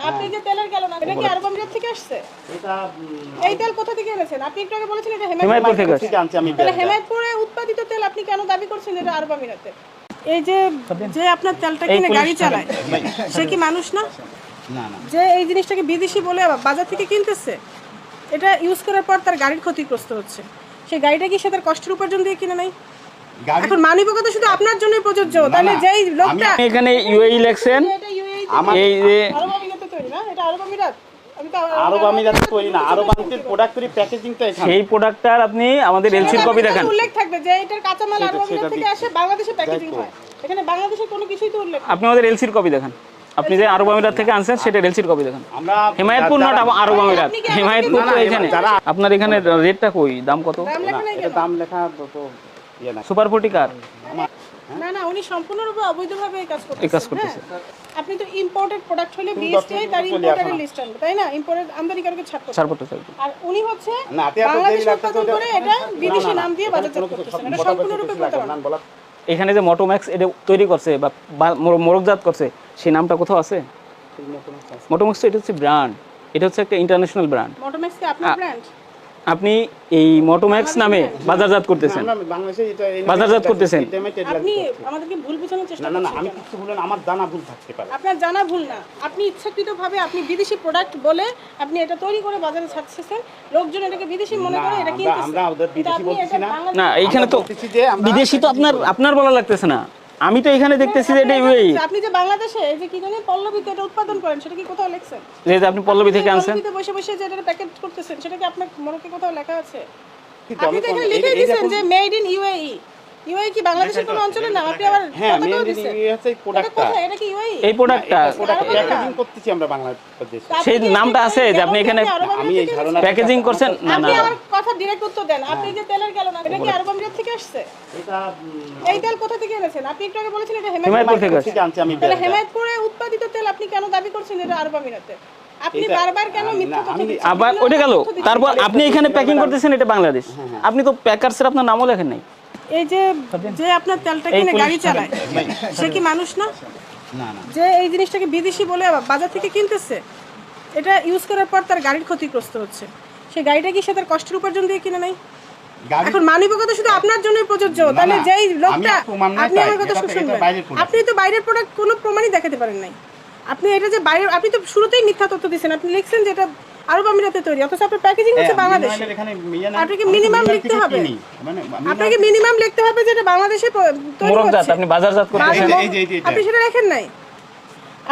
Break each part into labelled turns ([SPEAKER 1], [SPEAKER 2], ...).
[SPEAKER 1] আপনি যে তেলের গেল না, এটা কি আরব আমিরাত থেকে আসছে?
[SPEAKER 2] এটা
[SPEAKER 1] এই তেল কোথা থেকে এনেছেন? আপনি একটু আগে বলেছেন এটা
[SPEAKER 3] হিমায়তপুর থেকে আসছে।
[SPEAKER 2] আনছি আমি।
[SPEAKER 1] তাহলে হেমায়তপুরে উৎপাদিত তেল আপনি কেন দাবি করছেন এটা আরব আমিরাতের? এই যে যে আপনার তেলটা কিনে গাড়ি চালায় সে কি মানুষ না?
[SPEAKER 2] না না,
[SPEAKER 1] যে এই জিনিসটাকে বিদেশি বলে বাজার থেকে কিনতেছে, এটা ইউজ করার পর তার গাড়ির ক্ষতিগ্রস্ত হচ্ছে, সেই গাড়িটা কি সে তার কষ্টের উপার্জন দিয়ে কিনে নাই? এখন মানবিকতা শুধু আপনার জন্যই প্রযোজ্য, তাহলে যেই লোকটা
[SPEAKER 3] এখানে ইউএই লেখছেন,
[SPEAKER 1] এটা UAE
[SPEAKER 3] এই যে
[SPEAKER 1] আরব আমিরাতে তৈরি না, এটা আরব আমিরাত। আমি তো
[SPEAKER 2] আরব আমিরাতে তৈরি না, আরব আমিরাতের প্রোডাক্টের প্যাকেজিংটা এখানে।
[SPEAKER 3] সেই প্রোডাক্টটার আপনি আমাদের এলসির কপি দেখান।
[SPEAKER 1] উল্লেখ থাকবে যে এটার কাঁচামাল আরব আমিরাত থেকে আসে, বাংলাদেশে প্যাকেজিং হয়, এখানে বাংলাদেশের কোনো কিছুই তো উল্লেখ।
[SPEAKER 3] আপনি আমাদের এলসির কপি দেখান। আপনি যে আরব আমিরাত থেকে আনছেন সেটা এলসির কপি দেখান।
[SPEAKER 2] আমরা
[SPEAKER 3] হিমায়তপুর নট আরব আমিরাত, হিমায়তপুর তো এখানে।
[SPEAKER 2] যারা-
[SPEAKER 3] আপনার এখানে রেটটা কই, দাম কত?
[SPEAKER 1] দাম লেখা নাই
[SPEAKER 2] এটা
[SPEAKER 1] কেন?
[SPEAKER 2] দাম লেখা তো ইয়ে না।
[SPEAKER 3] সুপার ফোর্টি কার
[SPEAKER 1] না না, উনি সম্পূর্ণরূপে অবৈধভাবে এই কাজ
[SPEAKER 3] এই কাজ
[SPEAKER 1] করতেছেন।
[SPEAKER 3] করতেছে।
[SPEAKER 1] হ্যাঁ। আপনি তো ইম্পোর্টেড প্রোডাক্ট হলে বিএসটিআই তার ইম্পোর্টারের লিস্ট আনবে, তাই না? ইম্পোর্টেড আমদানিকারকের ছাড় করতে হবে।
[SPEAKER 3] ছাড়পত্র চাইবে।
[SPEAKER 1] আর উনি হচ্ছে
[SPEAKER 2] না, এত দেরি
[SPEAKER 1] বাংলাদেশ
[SPEAKER 2] লাগতেছে
[SPEAKER 1] উৎপাদন
[SPEAKER 2] ওটা-
[SPEAKER 1] করে এটা বিদেশি
[SPEAKER 2] না, না,
[SPEAKER 1] নাম দিয়ে
[SPEAKER 2] ওখানে
[SPEAKER 1] বাজারজাত
[SPEAKER 2] কোনো কিছু
[SPEAKER 1] করতেছেন,
[SPEAKER 2] সব
[SPEAKER 1] এটা
[SPEAKER 2] বড়
[SPEAKER 1] সম্পূর্ণরূপে
[SPEAKER 2] কিছু লাগবে
[SPEAKER 1] প্রতারণা।
[SPEAKER 2] না, বলা।
[SPEAKER 3] এখানে যে মোটোম্যাক্স এটা তৈরি করছে বা মোড়কজাত করছে, সেই নামটা কোথাও আছে? মোটোম্যাক্স এটা হচ্ছে ব্র্যান্ড, এটা হচ্ছে একটা ইন্টারন্যাশনাল ব্র্যান্ড।
[SPEAKER 1] মোটোম্যাক্স কি আপনার ব্র্যান্ড?
[SPEAKER 3] আপনি এই মোটোম্যাক্স নামে বাজারজাত করতেছেন,
[SPEAKER 2] আমরা বাংলাদেশে এটা এই নামে
[SPEAKER 3] বাজারজাত
[SPEAKER 2] এটা-
[SPEAKER 3] করতেছেন।
[SPEAKER 2] এই টাইমে এটা
[SPEAKER 1] আপনি
[SPEAKER 2] লাগবে।
[SPEAKER 1] আমাদেরকে ভুল বোঝানোর চেষ্টা
[SPEAKER 2] না না না,
[SPEAKER 1] করছেন
[SPEAKER 2] আমি
[SPEAKER 1] কেন?
[SPEAKER 2] কিছু বলেন, আমার জানা ভুল থাকতে পারে।
[SPEAKER 1] আপনার জানা ভুল না, আপনি ইচ্ছাকৃতভাবে আপনি বিদেশি প্রোডাক্ট বলে আপনি এটা তৈরি করে বাজারে ছাড়তেছেন, লোকজন এটাকে বিদেশি মনে করে এটা কিনতেছে।
[SPEAKER 2] আমরা ওদের
[SPEAKER 1] কিন্তু
[SPEAKER 2] বিদেশি
[SPEAKER 1] আপনি
[SPEAKER 2] বলতেছি
[SPEAKER 1] এটা
[SPEAKER 2] না।
[SPEAKER 1] বাংলাদেশে-
[SPEAKER 3] না এইখানে তো
[SPEAKER 2] বলতেছি যে আমরা
[SPEAKER 3] বিদেশি তো আপনার বলা লাগতেছে না। আমি তো এখানে দেখতেছি যে এটা ইউএই,
[SPEAKER 1] আপনি যে বাংলাদেশে এই যে কি জানেন পল্লবীতে এটা উৎপাদন করেন, সেটা কি কোথাও লেখছেন?
[SPEAKER 3] যে আপনি পল্লবী থেকে আনছেন।
[SPEAKER 1] পল্লবীতে বসে বসে যে এটা প্যাকেট করতেছেন, সেটা কি আপনার মনে কি কোথাও লেখা আছে?
[SPEAKER 2] কিন্তু
[SPEAKER 1] আপনি
[SPEAKER 2] আমি
[SPEAKER 1] তো এখানে
[SPEAKER 2] এই-
[SPEAKER 1] লিখে
[SPEAKER 2] এই
[SPEAKER 1] দিয়েছেন
[SPEAKER 2] রকম-
[SPEAKER 1] যে মেড ইন ইউএই। ইউএই কি বাংলাদেশের কোনো অঞ্চলের নাম? আপনি আবার
[SPEAKER 2] হ্যাঁ,
[SPEAKER 1] পতাকাও
[SPEAKER 2] মেড ইন
[SPEAKER 1] দিয়েছেন।
[SPEAKER 2] ইউএই হচ্ছে এই
[SPEAKER 1] এটা
[SPEAKER 2] প্রোডাক্টটা।
[SPEAKER 1] কোথায়? এটা কি ইউএই?
[SPEAKER 3] এই প্রোডাক্টটা
[SPEAKER 2] প্যাকেজিং করতেছি আমরা বাংলাদেশে।
[SPEAKER 3] সেই নামটা আছে যে আপনি এখানে
[SPEAKER 2] আমি এই ধারণা
[SPEAKER 3] প্যাকেজিং করছেন। না
[SPEAKER 1] আপনি
[SPEAKER 3] না,
[SPEAKER 1] আমার কথা ডিরেক্ট উত্তর দেন। আপনি যে তেলের গেল না, এটা কি আরব আমিরাত থেকে আসছে?
[SPEAKER 2] এটা
[SPEAKER 1] এই তেল কোথা থেকে এনেছেন? আপনি একটু আগে বলেছেন এটা
[SPEAKER 3] হিমায়তপুর
[SPEAKER 1] হেমায়তপুর
[SPEAKER 3] থেকে আসছে।
[SPEAKER 2] থেকে আনছি আমি।
[SPEAKER 1] তাহলে হেমায়তপুরে উৎপাদিত তেল আপনি কেন দাবি করছেন এটা আরব আমিরাতে? আপনি
[SPEAKER 2] এটা-
[SPEAKER 1] বারবার কেন মিথ্যা তথ্য
[SPEAKER 2] আমি-
[SPEAKER 1] দিচ্ছেন?
[SPEAKER 3] আবার
[SPEAKER 1] বিভিন্ন
[SPEAKER 3] ওটা গেল,
[SPEAKER 1] তথ্য দিচ্ছেন।
[SPEAKER 3] তারপর আপনি এখানে প্যাকিং করতেছেন এটা বাংলাদেশ। আপনি তো প্যাকার্সের আপনার নামও লেখেন নাই।
[SPEAKER 1] এই যে যে আপনার তেলটা কিনে গাড়ি চালায় সে কি মানুষ না?
[SPEAKER 2] না না,
[SPEAKER 1] যে এই জিনিসটাকে বিদেশি বলে বাজার থেকে কিনতেছে, এটা ইউজ করার পর তার গাড়ির ক্ষতিগ্রস্ত হচ্ছে, সেই গাড়িটা কি সে তার কষ্টের উপার্জন দিয়ে কিনে নাই?
[SPEAKER 2] গাড়ি
[SPEAKER 1] এখন মানবিকতা শুধু আপনার জন্যই প্রযোজ্য,
[SPEAKER 2] না,
[SPEAKER 1] তাহলে
[SPEAKER 2] না,
[SPEAKER 1] যেই
[SPEAKER 2] আমি
[SPEAKER 1] লোকটা
[SPEAKER 2] প্রমাণ নাই
[SPEAKER 1] আপনি
[SPEAKER 2] তাই,
[SPEAKER 1] আমার কথা
[SPEAKER 2] এটা- এটা
[SPEAKER 1] শুনবেন,
[SPEAKER 2] বাইরের product।
[SPEAKER 1] আপনি তো বাইরের প্রোডাক্ট কোনো প্রমাণই দেখাতে পারেন নাই। আপনি এটা যে বাইরে, আপনি তো শুরুতেই মিথ্যা তথ্য দিয়েছেন, আপনি লিখছেন যে এটা আরব আমিরাতে তৈরি, অথচ আপনার প্যাকেজিং হচ্ছে
[SPEAKER 2] হ্যাঁ,
[SPEAKER 1] বাংলাদেশে।
[SPEAKER 2] মিনিমামের এখানে ইয়ে না,
[SPEAKER 1] আপনাকে
[SPEAKER 2] আমি তো
[SPEAKER 1] minimum
[SPEAKER 2] মিনিমাম
[SPEAKER 1] লিখতে
[SPEAKER 2] থেকে
[SPEAKER 1] হবে।
[SPEAKER 2] কিনি। মানে
[SPEAKER 1] আপনাকে মিনিমাম লিখতে হবে যে এটা বাংলাদেশে তৈরি
[SPEAKER 3] মোড়কজাত
[SPEAKER 1] হচ্ছে।
[SPEAKER 3] আপনি বাজারজাত করতেছেন।
[SPEAKER 2] এই যে এটা।
[SPEAKER 1] আপনি সেটা লেখেন নাই।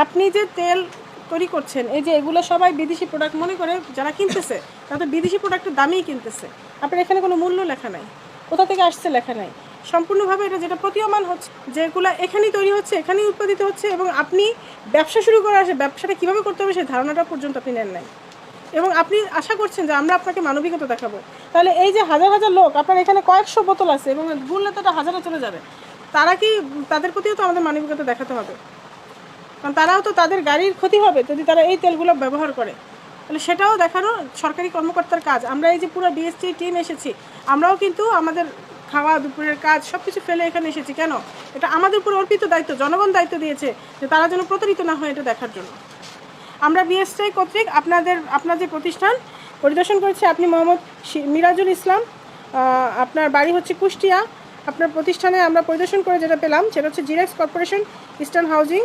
[SPEAKER 1] আপনি যে তেল তৈরি করছেন, এই যে এগুলো সবাই বিদেশি প্রোডাক্ট মনে করে যারা কিনতেছে, তারা তো বিদেশি প্রোডাক্টের দামেই কিনতেছে। আপনার এখানে কোনো মূল্য লেখা নাই, কোথা থেকে আসছে লেখা নাই। সম্পূর্ণভাবে এটা যেটা প্রতীয়মান হচ্ছে, যেগুলো এখানেই তৈরি হচ্ছে, এখানেই উৎপাদিত হচ্ছে, এবং আপনি ব্যবসা শুরু করে আসে ব্যবসাটা কীভাবে করতে হবে সেই ধারণাটা পর্যন্ত আপনি নেন নাই, এবং আপনি আশা করছেন যে আমরা আপনাকে মানবিকতা দেখাবো। তাহলে এই যে হাজার হাজার লোক, আপনার এখানে কয়েকশো বোতল আছে এবং গুনলে তো এটা হাজারে চলে যাবে, তারা কি, তাদের প্রতিও তো আমাদের মানবিকতা দেখাতে হবে, কারণ তারাও তো, তাদের গাড়ির ক্ষতি হবে যদি তারা এই তেলগুলো ব্যবহার করে। তাহলে সেটাও দেখানো সরকারি কর্মকর্তার কাজ। আমরা এই যে পুরো বিএসটি টিম এসেছি, আমরাও কিন্তু আমাদের খাওয়া দুপুরের কাজ সব কিছু ফেলে এখানে এসেছি। কেন? এটা আমাদের উপর অর্পিত দায়িত্ব, জনগণ দায়িত্ব দিয়েছে যে তারা যেন প্রতারিত না হয় এটা দেখার জন্য। আমরা বিএসটি কর্তৃক আপনার যে প্রতিষ্ঠান পরিদর্শন করেছি, আপনি মোহাম্মদ মিরাজুল ইসলাম, আপনার বাড়ি হচ্ছে কুষ্টিয়া। আপনার প্রতিষ্ঠানে আমরা পরিদর্শন করে যেটা পেলাম সেটা হচ্ছে জিরেক্স কর্পোরেশন, ইস্টার্ন হাউজিং।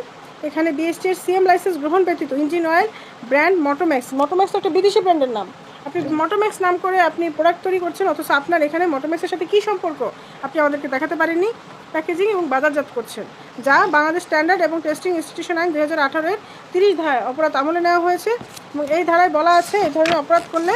[SPEAKER 1] এখানে বিএসটির সিএম লাইসেন্স গ্রহণ ব্যতীত engine oil brand Motomax, Motomax তো একটা বিদেশি ব্র্যান্ডের নাম, আপনি মোটোম্যাক্স নাম করে আপনি প্রোডাক্ট তৈরি করছেন, অথচ আপনার এখানে মোটোম্যাক্সের সাথে কী সম্পর্ক আপনি আমাদেরকে দেখাতে পারেননি। প্যাকেজিং এবং বাজারজাত করছেন, যা বাংলাদেশ স্ট্যান্ডার্ড এবং টেস্টিং ইনস্টিটিউশন আইন 2018-এর 30 ধারায় অপরাধ আমলে নেওয়া হয়েছে, এবং এই ধারায় বলা আছে এই ধরনের অপরাধ করলে,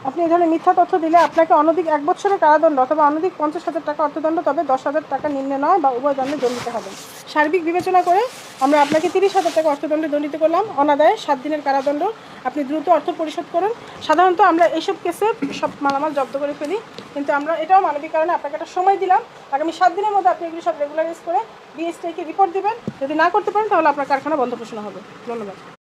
[SPEAKER 1] আপনি এই ধরনের মিথ্যা তথ্য দিলে আপনাকে অনধিক 1 বছরের কারাদণ্ড অথবা অনধিক 50,000 টাকা অর্থদণ্ড, তবে 10,000 টাকা নিম্নে নয় বা উভয় দণ্ডে দণ্ডিত হবেন। সার্বিক বিবেচনা করে আমরা আপনাকে 30,000 টাকা অর্থদণ্ডে দণ্ডিত করলাম, অনাদায়ে 7 দিনের কারাদণ্ড। আপনি দ্রুত অর্থ পরিশোধ করুন। সাধারণত আমরা এইসব কেসে সব মালামাল জব্দ করে ফেলি, কিন্তু আমরা এটাও মানবিক কারণে আপনাকে একটা সময় দিলাম, আগামী 7 দিনের মধ্যে আপনি এগুলো সব রেগুলারাইজ করে বিএসটিকে রিপোর্ট দেবেন। যদি না করতে পারেন তাহলে আপনার কারখানা বন্ধ ঘোষণা হবে। ধন্যবাদ।